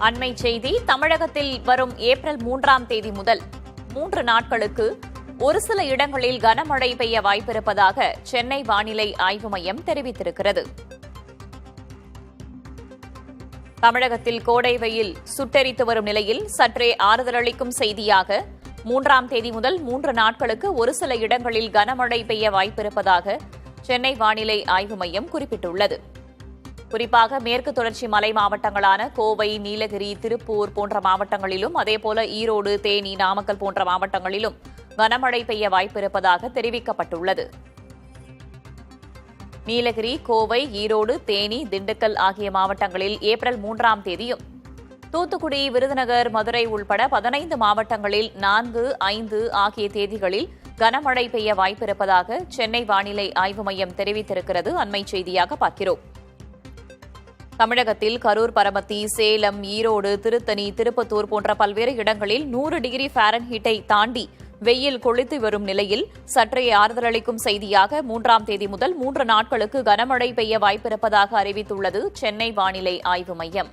அண்மை செய்தி. தமிழகத்தில் வரும் ஏப்ரல் 3ஆம் தேதி முதல் 3 நாட்களுக்கு ஒரு சில இடங்களில் கனமழை பெய்ய வாய்ப்பிருப்பதாக சென்னை வானிலை ஆய்வு மையம் தெரிவித்திருக்கிறது. தமிழகத்தில் கோடை வெயில் சுட்டெரித்து வரும் நிலையில் சற்றே ஆறுதலளிக்கும் செய்தியாக 3ஆம் தேதி முதல் 3 நாட்களுக்கு ஒரு சில இடங்களில் கனமழை பெய்ய வாய்ப்பிருப்பதாக சென்னை வானிலை ஆய்வு மையம் குறிப்பிட்டுள்ளது. குறிப்பாக மேற்கு தொடர்ச்சி மலை மாவட்டங்களான கோவை, நீலகிரி, திருப்பூர் போன்ற மாவட்டங்களிலும், அதேபோல ஈரோடு, தேனி, நாமக்கல் போன்ற மாவட்டங்களிலும் கனமழை பெய்ய வாய்ப்பிருப்பதாக தெரிவிக்கப்பட்டுள்ளது. நீலகிரி, கோவை, ஈரோடு, தேனி, திண்டுக்கல் ஆகிய மாவட்டங்களில் ஏப்ரல் 3ஆம் தேதியும், தூத்துக்குடி, விருதுநகர், மதுரை உள்பட 15 மாவட்டங்களில் 4, 5 ஆகிய தேதிகளில் கனமழை பெய்ய வாய்ப்பிருப்பதாக சென்னை வானிலை ஆய்வு மையம் தெரிவித்திருக்கிறது. அண்மை செய்தியாக பார்க்கிறோம். தமிழகத்தில் கரூர், பரமத்தி, சேலம், ஈரோடு, திருத்தணி, திருப்பத்தூர் போன்ற பல்வேறு இடங்களில் 100 டிகிரி ஃபாரன்ஹீட்டை தாண்டி வெயில் கொளுத்தி வரும் நிலையில் சற்றே ஆறுதலளிக்கும் செய்தியாக 3ஆம் தேதி முதல் 3 நாட்களுக்கு கனமழை பெய்ய வாய்ப்பிருப்பதாக அறிவித்துள்ளது சென்னை வானிலை ஆய்வு மையம்.